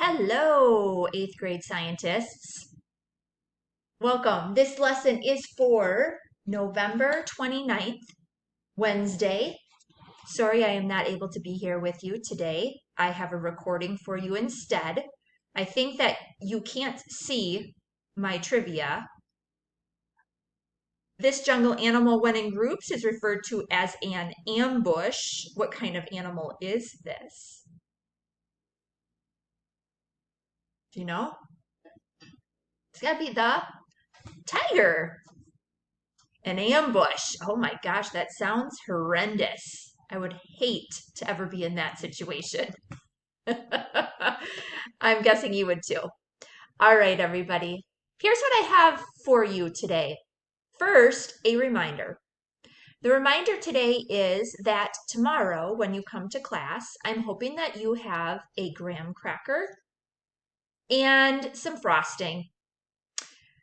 Hello, eighth grade scientists. Welcome. This lesson is for November 29th, Wednesday. Sorry, I am not able to be here with you today. I have a recording for you instead. I think that you can't see my trivia. This jungle animal, when in groups, is referred to as an ambush. What kind of animal is this? Do you know? It's gotta be the tiger. An ambush. Oh my gosh, that sounds horrendous. I would hate to ever be in that situation. I'm guessing you would too. All right, everybody. Here's what I have for you today. First, a reminder. The reminder today is that tomorrow, when you come to class, I'm hoping that you have a graham cracker and some frosting.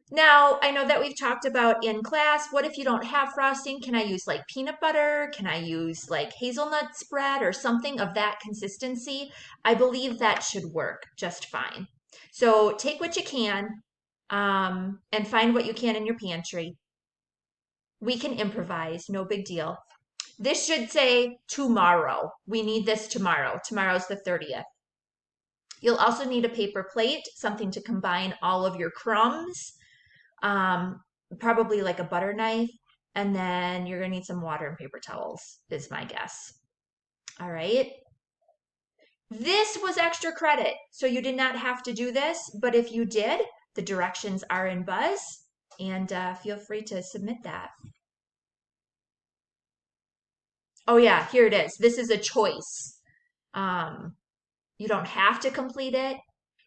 Now, I know that we've talked about in class, what if you don't have frosting? Can I use like peanut butter? Can I use like hazelnut spread or something of that consistency? I believe that should work just fine. So take what you can and find what you can in your pantry. We can improvise, no big deal. This should say tomorrow. We need this tomorrow. Tomorrow's the 30th. You'll also need a paper plate, something to combine all of your crumbs. Um, Probably like a butter knife, and then you're gonna need some water and paper towels, is my guess. All right. This was extra credit, so you did not have to do this, but if you did, the directions are in Buzz, and feel free to submit that. Oh yeah, here it is. This is a choice. Um, you don't have to complete it.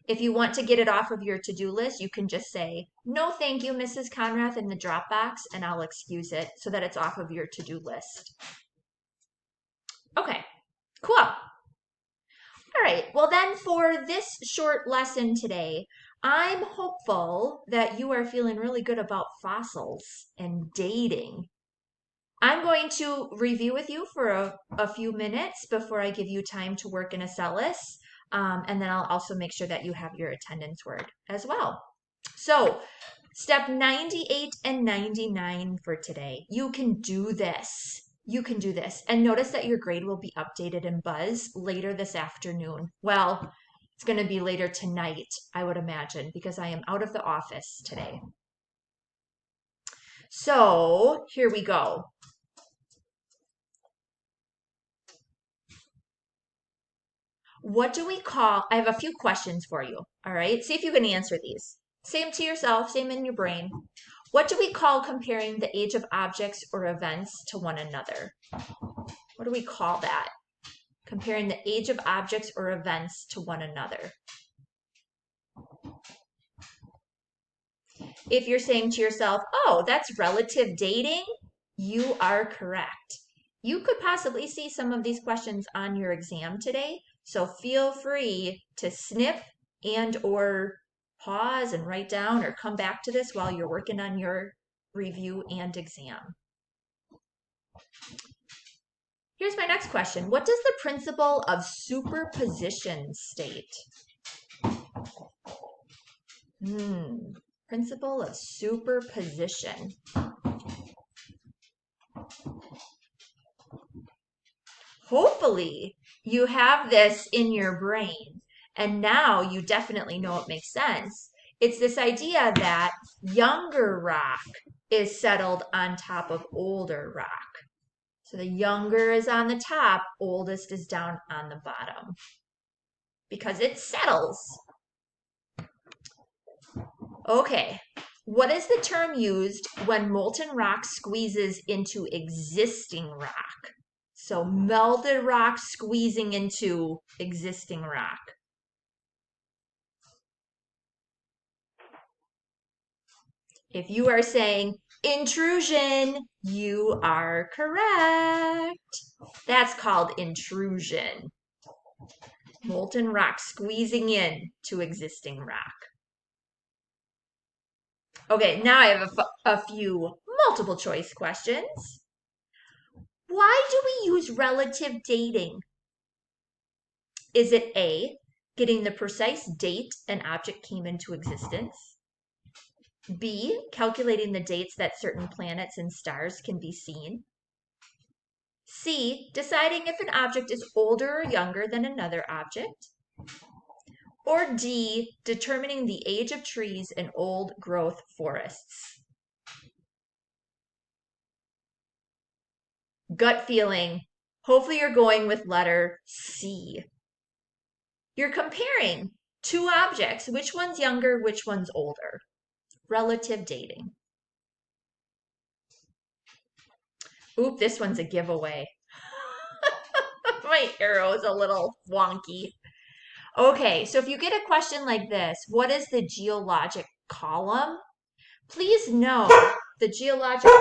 If you want to get it off of your to-do list, you can just say, no, thank you, Mrs. Conrath, in the Dropbox, and I'll excuse it so that it's off of your to-do list. Okay, cool. All right, well then for this short lesson today, I'm hopeful that you are feeling really good about fossils and dating. I'm going to review with you for a few minutes before I give you time to work in Acellus. And then I'll also make sure that you have your attendance word as well. So, step 98 and 99 for today. You can do this. You can do this. And notice that your grade will be updated in Buzz later this afternoon. Well, it's going to be later tonight, I would imagine, because I am out of the office today. So, here we go. What do we call? I have a few questions for you. All right. See if you can answer these. Same to yourself, same in your brain. What do we call comparing the age of objects or events to one another? What do we call that? Comparing the age of objects or events to one another. If you're saying to yourself, oh, that's relative dating, you are correct. You could possibly see some of these questions on your exam today, so feel free to snip and or pause and write down or come back to this while you're working on your review and exam. Here's my next question. What does the principle of superposition state? Principle of superposition. Hopefully you have this in your brain and now you definitely know it makes sense. It's this idea that younger rock is settled on top of older rock. So the younger is on the top, oldest is down on the bottom because it settles. Okay, what is the term used when molten rock squeezes into existing rock? So melted rock squeezing into existing rock. If you are saying intrusion, you are correct. That's called intrusion. Molten rock squeezing in to existing rock. Okay, now I have a few multiple choice questions. Why do we use relative dating? Is it A, getting the precise date an object came into existence. B, calculating the dates that certain planets and stars can be seen. C, deciding if an object is older or younger than another object. Or D, determining the age of trees in old growth forests. Gut feeling. Hopefully you're going with letter C. You're comparing two objects. Which one's younger, which one's older? Relative dating. Oop, this one's a giveaway. My arrow is a little wonky. Okay, so if you get a question like this, what is the geologic column? Please know the geologic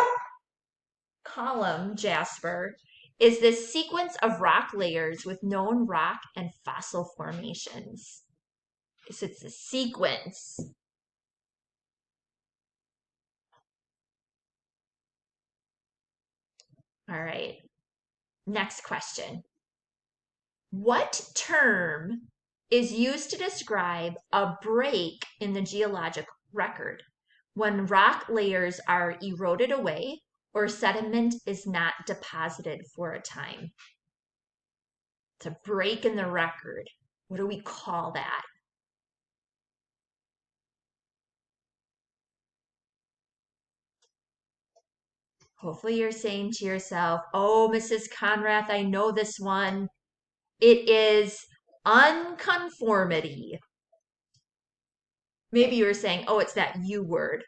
column, Jasper, is this sequence of rock layers with known rock and fossil formations. So it's a sequence. All right, next question. What term is used to describe a break in the geologic record when rock layers are eroded away or sediment is not deposited for a time? It's a break in the record. What do we call that? Hopefully you're saying to yourself, oh, Mrs. Conrath, I know this one. It is unconformity. Maybe you were saying, oh, it's that U word.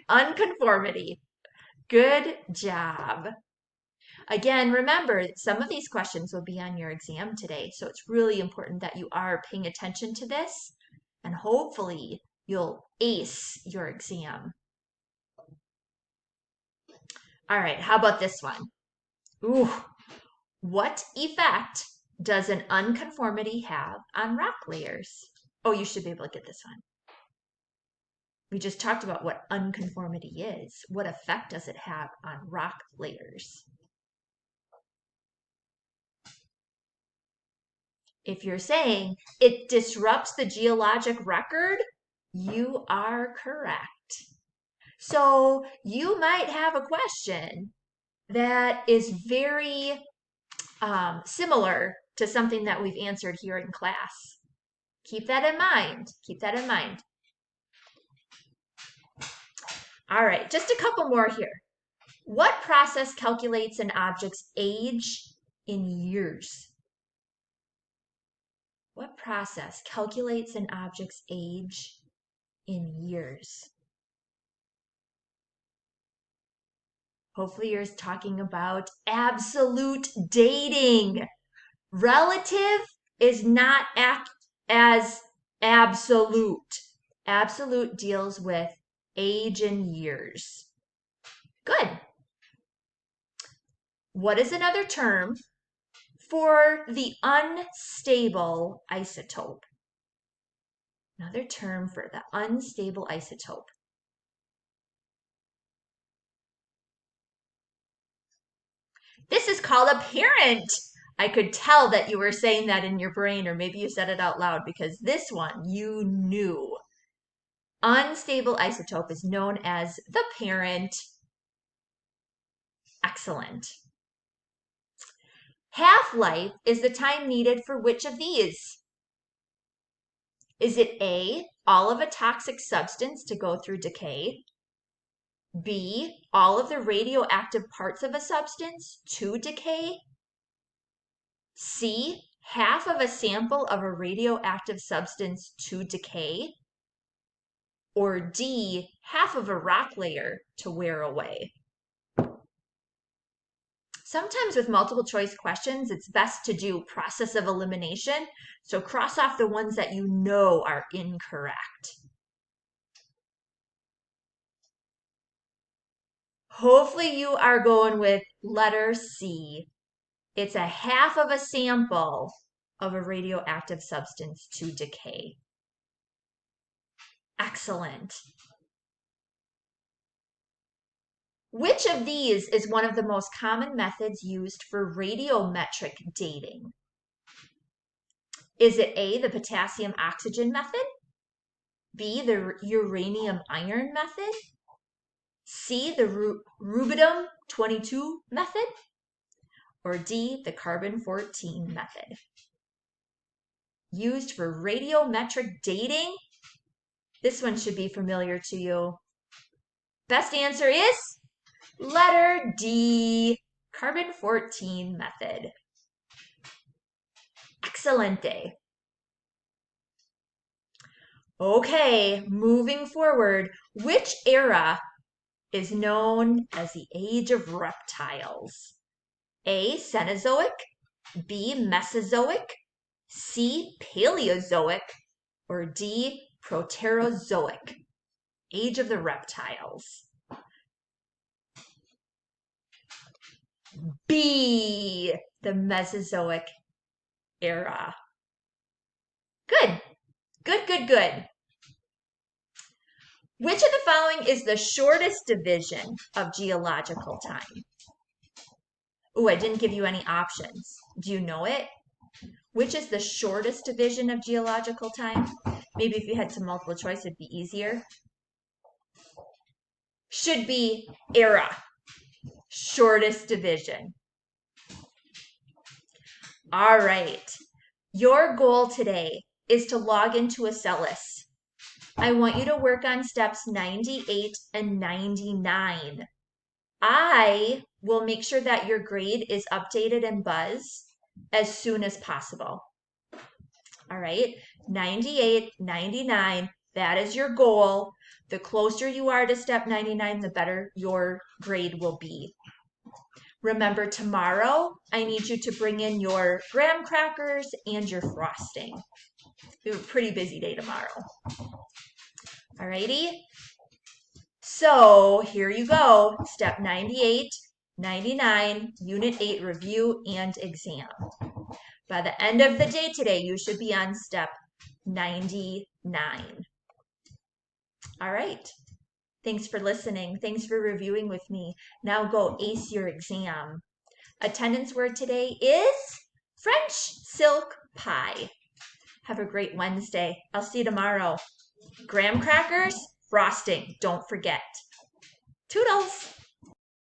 Unconformity. Good job. Again, remember, some of these questions will be on your exam today, so it's really important that you are paying attention to this, and hopefully you'll ace your exam. All right, how about this one? Ooh, what effect does an unconformity have on rock layers? Oh, you should be able to get this one. We just talked about what unconformity is. What effect does it have on rock layers? If you're saying it disrupts the geologic record, you are correct. So you might have a question that is very similar to something that we've answered here in class. Keep that in mind. Keep that in mind. All right, just a couple more here. What process calculates an object's age in years? What process calculates an object's age in years? Hopefully you're talking about absolute dating. Relative is not as absolute. Absolute deals with age in years. Good. What is another term for the unstable isotope? Another term for the unstable isotope. This is called a parent. I could tell that you were saying that in your brain, or maybe you said it out loud because this one you knew. Unstable isotope is known as the parent. Excellent. Half-life is the time needed for which of these? Is it A, all of a toxic substance to go through decay? B, all of the radioactive parts of a substance to decay? C, half of a sample of a radioactive substance to decay? Or D, half of a rock layer to wear away? Sometimes with multiple choice questions, it's best to do process of elimination. So cross off the ones that you know are incorrect. Hopefully you are going with letter C. It's a half of a sample of a radioactive substance to decay. Excellent. Which of these is one of the most common methods used for radiometric dating? Is it A, the potassium oxygen method? B, the uranium iron method? C, the rubidium 22 method? Or D, the carbon 14 method? Used for radiometric dating? This one should be familiar to you. Best answer is letter D, carbon 14 method. Excelente. Okay, moving forward, which era is known as the Age of Reptiles? A, Cenozoic, B, Mesozoic, C, Paleozoic, or D, Proterozoic? Age of the Reptiles. B, the Mesozoic era. Good, good, good, good. Which of the following is the shortest division of geological time? Oh, I didn't give you any options. Do you know it? Which is the shortest division of geological time? Maybe if you had some multiple choice, it'd be easier. Should be era. Shortest division. All right. Your goal today is to log into Acellus. I want you to work on steps 98 and 99. I will make sure that your grade is updated in Buzz as soon as possible. All right, 98, 99, that is your goal. The closer you are to step 99, the better your grade will be. Remember, tomorrow, I need you to bring in your graham crackers and your frosting. We have a pretty busy day tomorrow. All righty? So here you go, step 98, 99, Unit 8 review and exam. By the end of the day today, you should be on step 99. All right. Thanks for listening. Thanks for reviewing with me. Now go ace your exam. Attendance word today is French silk pie. Have a great Wednesday. I'll see you tomorrow. Graham crackers, frosting, don't forget. Toodles!